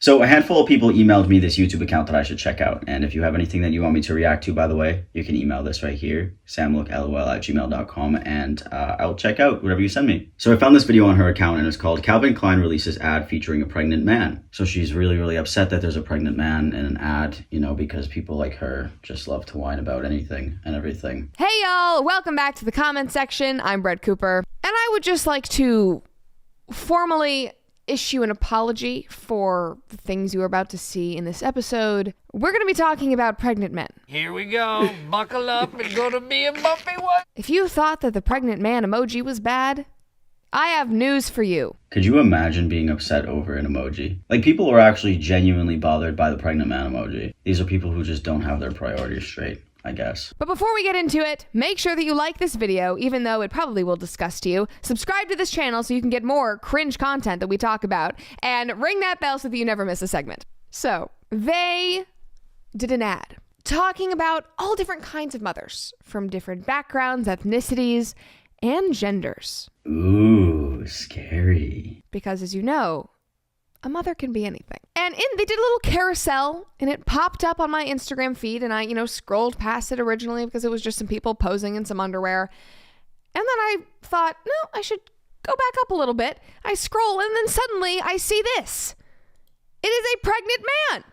So a handful of people emailed me this YouTube account that I should check out. And if you have anything that you want me to react to, by the way, you can email this right here, samlooklol@gmail.com, and I'll check out whatever you send me. So I found this video on her account, and it's called Calvin Klein Releases Ad Featuring a Pregnant Man. So she's really, really upset that there's a pregnant man in an ad, you know, because people like her just love to whine about anything and everything. Hey y'all, welcome back to the comment section. I'm Brett Cooper, and I would just like to formally issue an apology for the things you are about to see in this episode. We're going to be talking about pregnant men. Here we go. Buckle up. It's going to be a bumpy one. If you thought that the pregnant man emoji was bad, I have news for you. Could you imagine being upset over an emoji? Like, people are actually genuinely bothered by the pregnant man emoji. These are people who just don't have their priorities straight, I guess. But before we get into it, make sure that you like this video, even though it probably will disgust you. Subscribe to this channel so you can get more cringe content that we talk about, and ring that bell so that you never miss a segment. So, they did an ad talking about all different kinds of mothers from different backgrounds, ethnicities, and genders. Ooh, scary. Because as you know, a mother can be anything. And they did a little carousel, and it popped up on my Instagram feed, and I, scrolled past it originally because it was just some people posing in some underwear. And then I thought, no, I should go back up a little bit. I scroll, and then suddenly I see this. It is a pregnant man.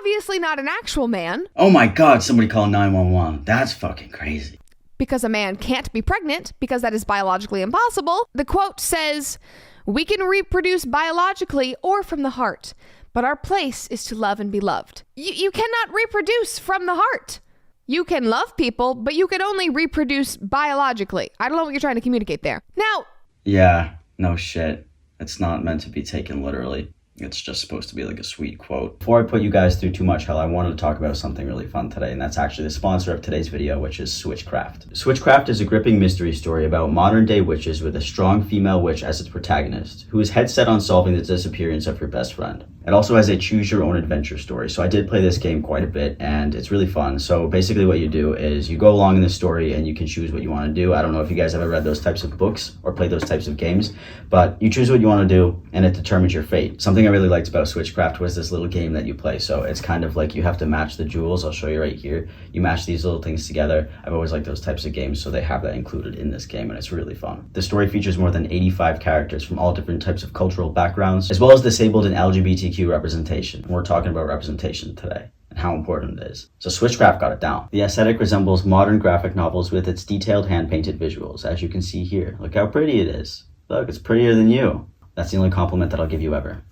Obviously not an actual man. Oh my God, somebody call 911. That's fucking crazy. Because a man can't be pregnant, because that is biologically impossible. The quote says, "We can reproduce biologically or from the heart, but our place is to love and be loved." You cannot reproduce from the heart. You can love people, but you can only reproduce biologically. I don't know what you're trying to communicate there. Now... Yeah, no shit. It's not meant to be taken literally. It's just supposed to be like a sweet quote. Before I put you guys through too much hell, I wanted to talk about something really fun today, and that's actually the sponsor of today's video, which is Switchcraft. Switchcraft is a gripping mystery story about modern-day witches with a strong female witch as its protagonist, who is head-set on solving the disappearance of her best friend. It also has a choose-your-own-adventure story, so I did play this game quite a bit, and it's really fun. So basically what you do is you go along in the story, and you can choose what you want to do. I don't know if you guys ever read those types of books or played those types of games, but you choose what you want to do, and it determines your fate. Something I really liked about Switchcraft was this little game that you play. So it's kind of like you have to match the jewels. I'll show you right here. You match these little things together. I've always liked those types of games, so they have that included in this game, and it's really fun. The story features more than 85 characters from all different types of cultural backgrounds, as well as disabled and LGBTQ representation. We're talking about representation today and how important it is. So Switchcraft got it down. The aesthetic resembles modern graphic novels with its detailed hand-painted visuals, as you can see here. Look how pretty it is. Look, it's prettier than you. That's the only compliment that I'll give you ever.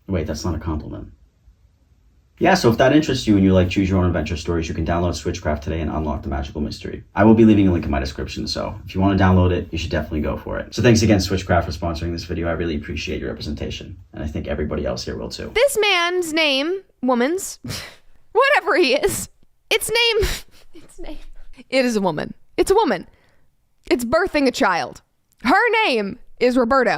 Wait, that's not a compliment. Yeah, so if that interests you and you like choose your own adventure stories, you can download Switchcraft today and unlock the magical mystery. I will be leaving a link in my description, so if you want to download it, you should definitely go for it. So thanks again, Switchcraft, for sponsoring this video. I really appreciate your representation, and I think everybody else here will too. This man's name, woman's, whatever he is, its name, it is a woman. It's a woman. It's birthing a child. Her name is Roberto.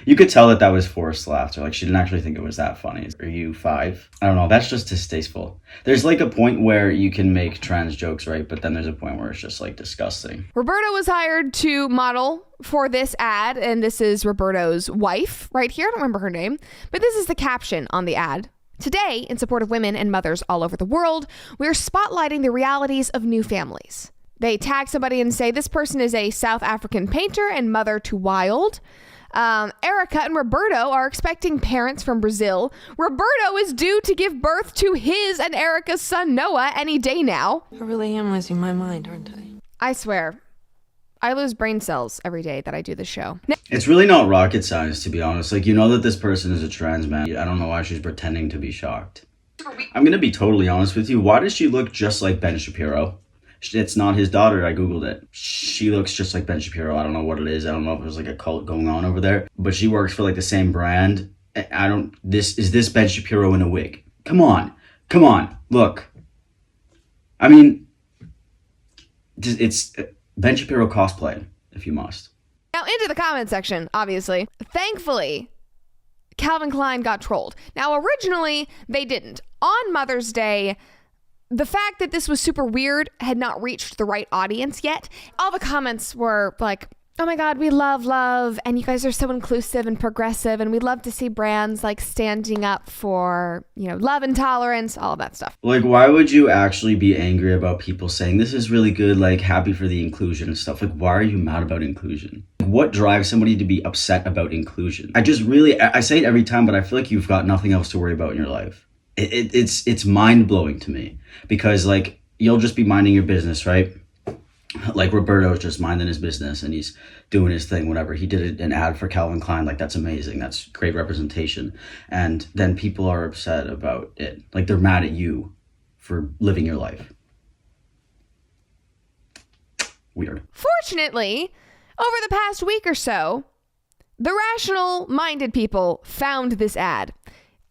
You could tell that was forced laughter. Like, she didn't actually think it was that funny. Are you 5? I don't know. That's just distasteful. There's like a point where you can make trans jokes, right? But then there's a point where it's just like disgusting. Roberto was hired to model for this ad, and this is Roberto's wife right here. I don't remember her name, but this is the caption on the ad. Today, in support of women and mothers all over the world, we're spotlighting the realities of new families. They tag somebody and say, this person is a South African painter and mother to Wild. Erica and Roberto are expecting parents from Brazil. Roberto is due to give birth to his and Erica's son Noah any day now. I really am losing my mind, aren't I? I swear, I lose brain cells every day that I do this show. It's really not rocket science, to be honest. Like, you know that this person is a trans man. I don't know why she's pretending to be shocked. I'm gonna be totally honest with you. Why does she look just like Ben Shapiro? It's not his daughter. I googled it. She looks just like Ben Shapiro. I don't know what it is. I don't know if there's like a cult going on over there, but she works for like the same brand. Is this Ben Shapiro in a wig? Come on, look. I mean, it's Ben Shapiro cosplay, if you must. Now into the comment section, obviously. Thankfully, Calvin Klein got trolled. Now originally they didn't. On Mother's Day, the fact that this was super weird had not reached the right audience yet. All the comments were like, oh my God, we love, and you guys are so inclusive and progressive, and we love to see brands like standing up for, love and tolerance, all of that stuff. Like, why would you actually be angry about people saying this is really good, like happy for the inclusion and stuff? Like, why are you mad about inclusion? What drives somebody to be upset about inclusion? I say it every time, but I feel like you've got nothing else to worry about in your life. It's mind-blowing to me, because like, you'll just be minding your business, right? Like Roberto's just minding his business and he's doing his thing, whatever. He did an ad for Calvin Klein. Like, that's amazing. That's great representation. And then people are upset about it. Like, they're mad at you for living your life. Weird. Fortunately, over the past week or so, the rational-minded people found this ad,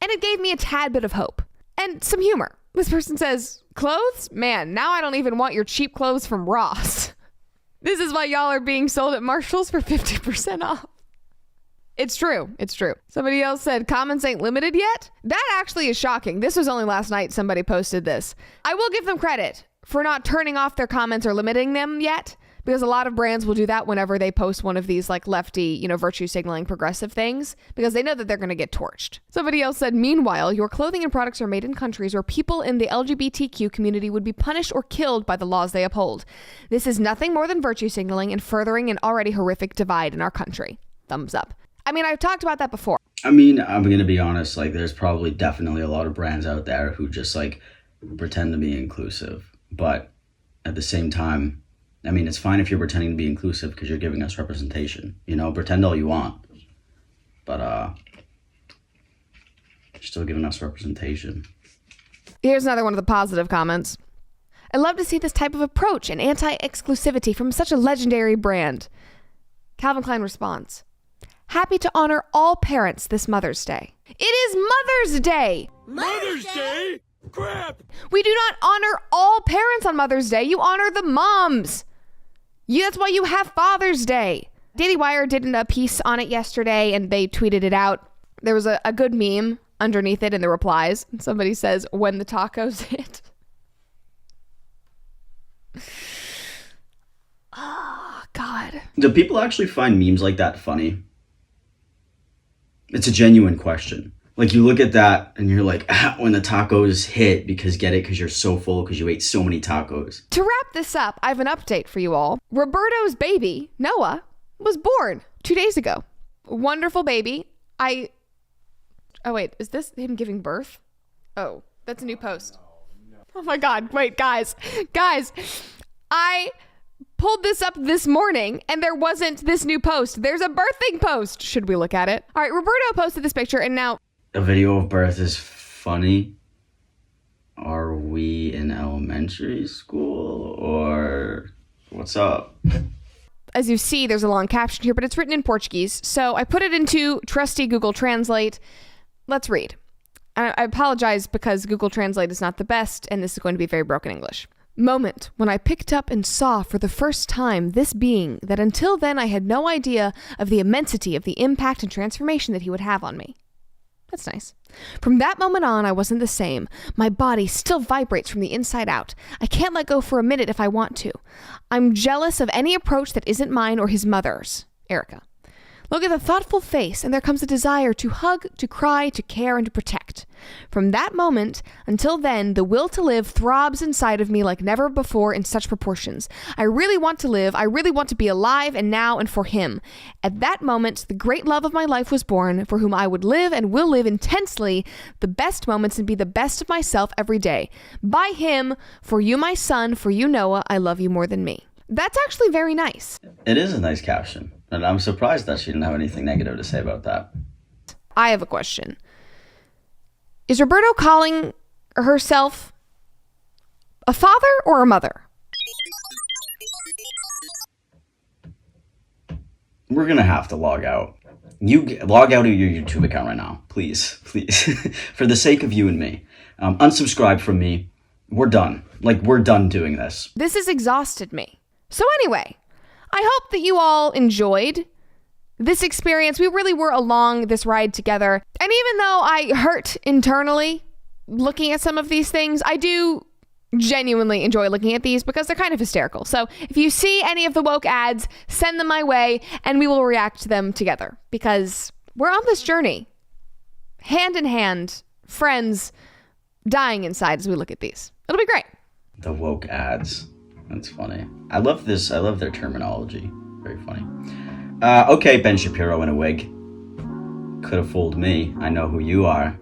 and it gave me a tad bit of hope and some humor. This person says, clothes? Man, now I don't even want your cheap clothes from Ross. This is why y'all are being sold at Marshall's for 50% off. It's true. It's true. Somebody else said, comments ain't limited yet? That actually is shocking. This was only last night somebody posted this. I will give them credit for not turning off their comments or limiting them yet, because a lot of brands will do that whenever they post one of these like lefty, virtue signaling progressive things, because they know that they're going to get torched. Somebody else said, meanwhile, your clothing and products are made in countries where people in the LGBTQ community would be punished or killed by the laws they uphold. This is nothing more than virtue signaling and furthering an already horrific divide in our country. Thumbs up. I mean, I've talked about that before. I mean, I'm going to be honest, like, there's probably definitely a lot of brands out there who just like pretend to be inclusive, but at the same time, I mean, it's fine if you're pretending to be inclusive because you're giving us representation. Pretend all you want. But you're still giving us representation. Here's another one of the positive comments. I love to see this type of approach and anti-exclusivity from such a legendary brand. Calvin Klein responds, happy to honor all parents this Mother's Day. It is Mother's Day! Mother's Day? Crap! We do not honor all parents on Mother's Day. You honor the moms. That's why you have Father's Day. Daily Wire did a piece on it yesterday, and they tweeted it out. There was a good meme underneath it in the replies. Somebody says, when the tacos hit. Oh, God. Do people actually find memes like that funny? It's a genuine question. Like, you look at that and you're like, when the tacos hit, because you're so full because you ate so many tacos. To wrap this up, I have an update for you all. Roberto's baby, Noah, was born 2 days ago. Wonderful baby. Oh wait, is this him giving birth? Oh, that's a new post. Oh my God, wait, guys, I pulled this up this morning and there wasn't this new post. There's a birthing post. Should we look at it? All right, Roberto posted this picture and now... A video of birth is funny. Are we in elementary school or what's up? As you see, there's a long caption here, but it's written in Portuguese. So I put it into trusty Google Translate. Let's read. I apologize because Google Translate is not the best, and this is going to be very broken English. Moment when I picked up and saw for the first time this being that until then I had no idea of the immensity of the impact and transformation that he would have on me. That's nice. From that moment on, I wasn't the same. My body still vibrates from the inside out. I can't let go for a minute if I want to. I'm jealous of any approach that isn't mine or his mother's. Erica. Look at the thoughtful face, and there comes a desire to hug, to cry, to care, and to protect. From that moment until then, the will to live throbs inside of me like never before in such proportions. I really want to live. I really want to be alive and now and for him. At that moment, the great love of my life was born, for whom I would live and will live intensely the best moments and be the best of myself every day. By him, for you, my son, for you, Noah, I love you more than me. That's actually very nice. It is a nice caption. And I'm surprised that she didn't have anything negative to say about that. I have a question. Is Roberto calling herself a father or a mother? We're going to have to log out. Log out of your YouTube account right now. Please. For the sake of you and me. Unsubscribe from me. We're done. We're done doing this. This has exhausted me. So anyway, I hope that you all enjoyed this experience. We really were along this ride together. And even though I hurt internally looking at some of these things, I do genuinely enjoy looking at these because they're kind of hysterical. So if you see any of the woke ads, send them my way and we will react to them together because we're on this journey, hand in hand, friends, dying inside as we look at these. It'll be great. The woke ads. That's funny. I love this. I love their terminology. Very funny. Okay, Ben Shapiro in a wig. Could have fooled me. I know who you are.